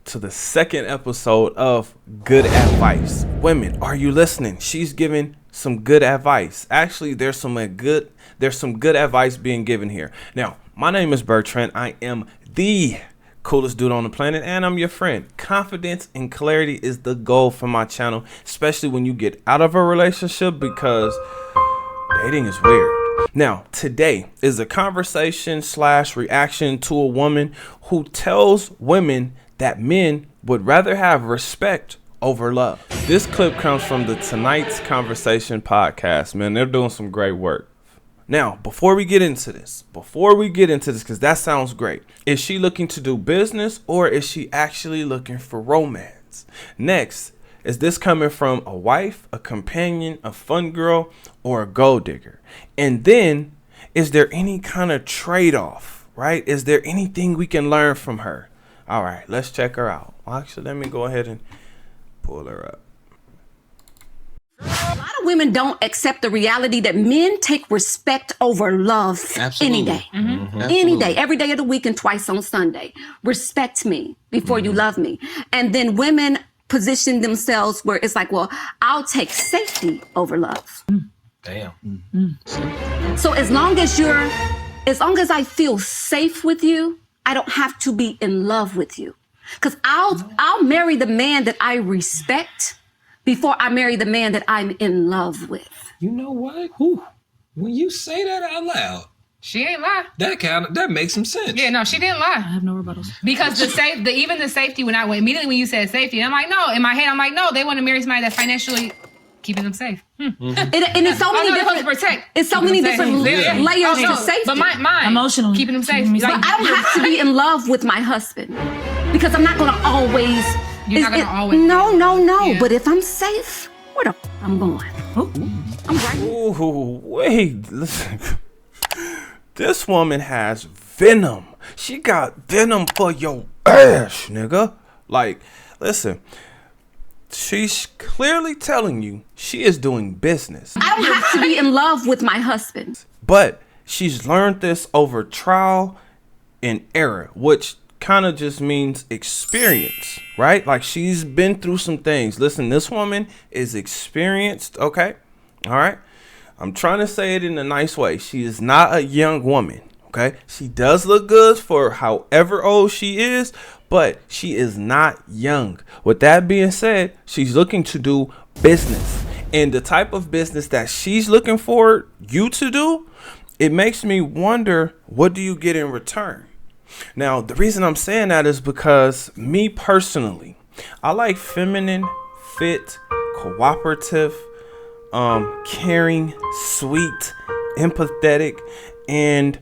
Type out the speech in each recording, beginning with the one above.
to the second episode of Good Advice. Women, are you listening? She's giving some good advice. Actually, there's some good advice being given here. Now, my name is Bertrand. I am the coolest dude on the planet, and I'm your friend. Confidence and clarity is the goal for my channel, especially when you get out of a relationship, because dating is weird. Now, today is a conversation / reaction to a woman who tells women that men would rather have respect over love. This clip comes from the Tonight's Conversation podcast. Man, they're doing some great work. Now, before we get into this, because that sounds great, is she looking to do business or is she actually looking for romance? Next, is this coming from a wife, a companion, a fun girl, or a gold digger? And then, is there any kind of trade-off, right? Is there anything we can learn from her? All right, let's check her out. Well, actually, let me go ahead and pull her up. A lot of women don't accept the reality that men take respect over love. Absolutely. Any day. Mm-hmm. Any day, every day of the week and twice on Sunday. Respect me before you love me. And then women position themselves where it's like, well, I'll take safety over love. Damn. So as long as I feel safe with you, I don't have to be in love with you. Because I'll marry the man that I respect before I marry the man that I'm in love with. You know what? Whew. When you say that out loud, She ain't lie. that makes some sense. Yeah, no, she didn't lie. I have no rebuttals. Because even the safety, immediately when you said safety, I'm like, no. In my head, I'm like, no. They want to marry somebody that's financially keeping them safe. And it's so many different protect. It's so many different layers to safety. But mine, Emotionally. keeping them safe. But But I don't have to be in love with my husband because I'm not gonna always. You're not gonna always. No. Yeah. But if I'm safe, where the I'm going? I'm right. Ooh, wait, listen. This woman has venom. She got venom for your ass, nigga. Like, listen. She's clearly telling you she is doing business. I don't have to be in love with my husband. But she's learned this over trial and error, which kind of just means experience, right? Like, she's been through some things. Listen, this woman is experienced, okay? All right? I'm trying to say it in a nice way. She is not a young woman, okay? She does look good for however old she is, but she is not young. With that being said, she's looking to do business. And the type of business that she's looking for you to do, it makes me wonder, what do you get in return? Now, the reason I'm saying that is because me personally, I like feminine, fit, cooperative, caring, sweet, empathetic, and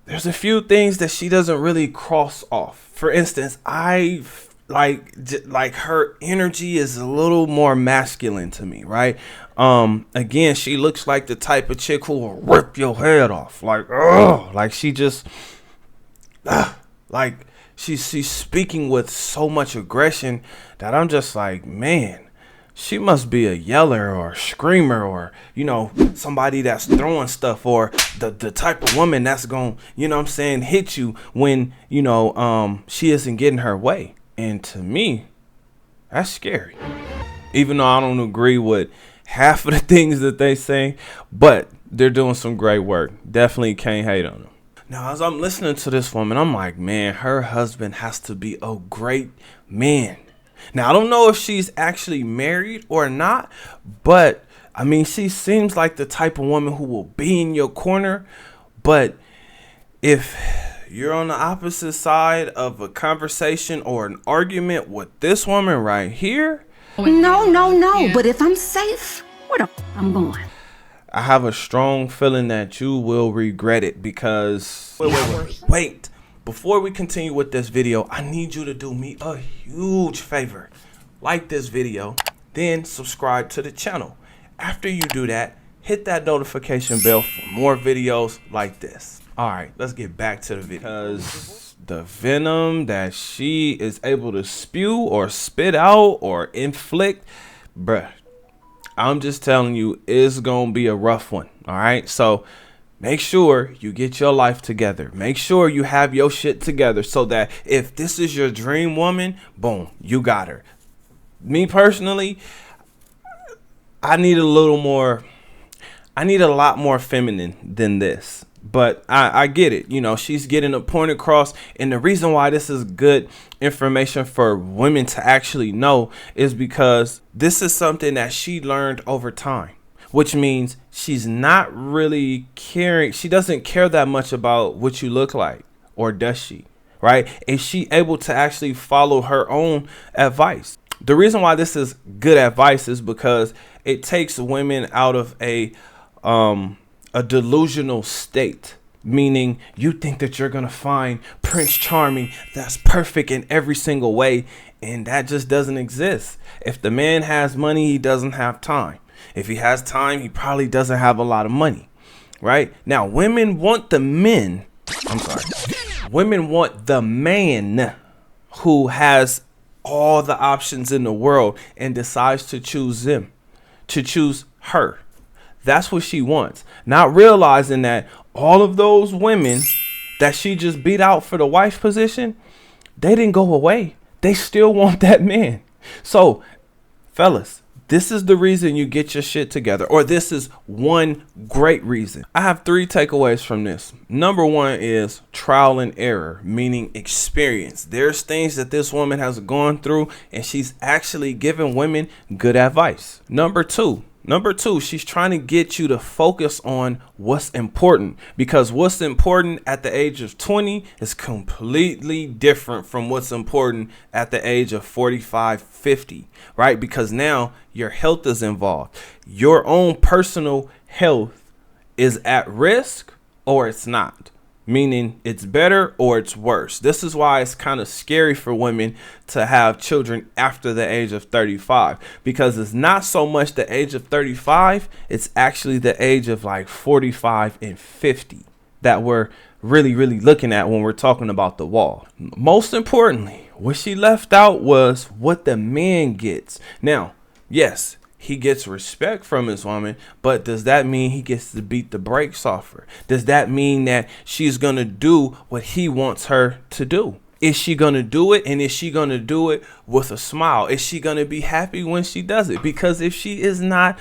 there's a few things that she doesn't really cross off. For instance, I like her energy is a little more masculine to me, right? Again, she looks like the type of chick who will rip your head off, like, oh, like she just, like she's speaking with so much aggression that I'm just like, man, she must be a yeller or a screamer, or, you know, somebody that's throwing stuff, or the type of woman that's going, you know what I'm saying, hit you when, you know, she isn't getting her way. And to me, that's scary. Even though I don't agree with half of the things that they say, but they're doing some great work. Definitely can't hate on them. Now, as I'm listening to this woman, I'm like, man, her husband has to be a great man. Now, I don't know if she's actually married or not, but I mean, she seems like the type of woman who will be in your corner. But if you're on the opposite side of a conversation or an argument with this woman right here, No. Yeah. But if I'm safe, where the I'm going? I have a strong feeling that you will regret it, because wait. Before we continue with this video, I need you to do me a huge favor. Like this video, then subscribe to the channel. After you do that, hit that notification bell for more videos like this. All right, let's get back to the video. Because the venom that she is able to spew or spit out or inflict, bruh, I'm just telling you, it's gonna be a rough one. All right, so Make sure you get your life together. Make sure you have your shit together so that if this is your dream woman, boom, you got her. Me personally, I need a lot more feminine than this. But I get it. You know, she's getting a point across. And the reason why this is good information for women to actually know is because this is something that she learned over time, which means she's not really caring. She doesn't care that much about what you look like, or does she? Right? Is she able to actually follow her own advice? The reason why this is good advice is because it takes women out of a delusional state, meaning you think that you're gonna find Prince Charming that's perfect in every single way, and that just doesn't exist. If the man has money, he doesn't have time. If he has time, he probably doesn't have a lot of money, right? Now, women want the man who has all the options in the world and decides to choose her. That's what she wants. Not realizing that all of those women that she just beat out for the wife position, they didn't go away. They still want that man. So, fellas, this is the reason you get your shit together, or this is one great reason. I have 3 takeaways from this. Number 1 is trial and error, meaning experience. There's things that this woman has gone through, and she's actually giving women good advice. Number two, she's trying to get you to focus on what's important, because what's important at the age of 20 is completely different from what's important at the age of 45, 50, right? Because now your health is involved. Your own personal health is at risk, or it's not. Meaning it's better or it's worse. This is why it's kind of scary for women to have children after the age of 35, because it's not so much the age of 35, it's actually the age of like 45 and 50 that we're really looking at when we're talking about the wall. Most importantly, what she left out was what the man gets. Now, yes, he gets respect from his woman, but does that mean he gets to beat the brakes off her? Does that mean that she's going to do what he wants her to do? Is she going to do it? And is she going to do it with a smile? Is she going to be happy when she does it? Because if she is not,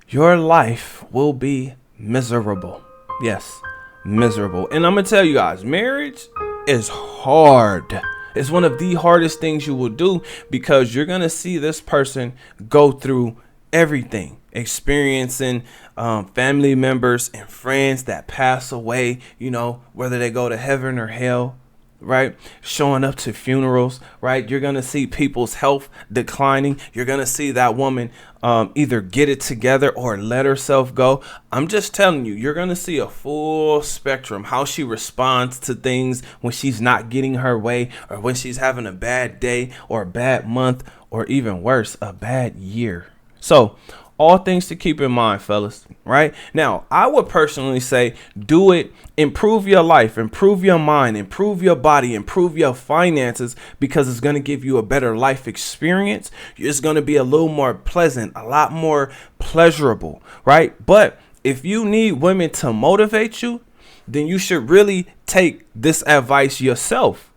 your life will be miserable. Yes, miserable. And I'm going to tell you guys, marriage is hard. It's one of the hardest things you will do, because you're going to see this person go through everything, experiencing family members and friends that pass away, you know, whether they go to heaven or hell, right? Showing up to funerals, right? You're going to see people's health declining. You're going to see that woman either get it together or let herself go. I'm just telling you, you're going to see a full spectrum, how she responds to things when she's not getting her way, or when she's having a bad day or a bad month, or even worse, a bad year. So all things to keep in mind, fellas, right? Now, I would personally say do it. Improve your life, improve your mind, improve your body, improve your finances, because it's going to give you a better life experience. It's going to be a little more pleasant, a lot more pleasurable, right? But if you need women to motivate you, then you should really take this advice yourself.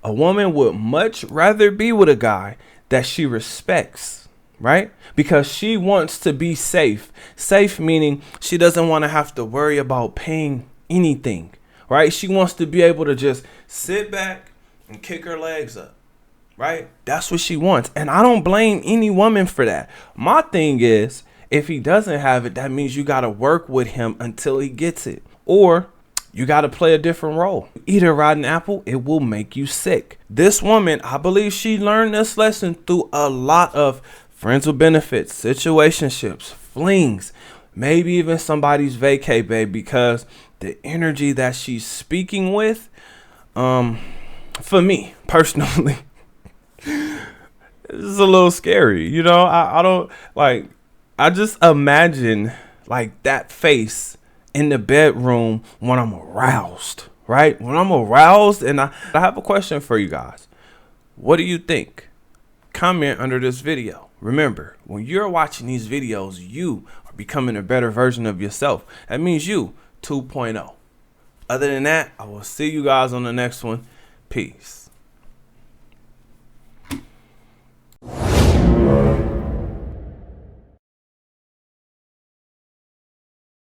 A woman would much rather be with a guy that she respects, right? Because she wants to be safe. Safe meaning she doesn't want to have to worry about paying anything, right? She wants to be able to just sit back and kick her legs up, right? That's what she wants. And I don't blame any woman for that. My thing is, if he doesn't have it, that means you got to work with him until he gets it. Or you got to play a different role. Eat a rotten apple, it will make you sick. This woman, I believe she learned this lesson through a lot of friends with benefits, situationships, flings, maybe even somebody's vacay, babe, because the energy that she's speaking with, for me personally, it's a little scary. You know, I don't like, I just imagine like that face in the bedroom when I'm aroused, right? When I'm aroused. And I have a question for you guys. What do you think? Comment under this video. Remember, when you're watching these videos, you are becoming a better version of yourself. That means you 2.0. Other than that, I will see you guys on the next one. Peace.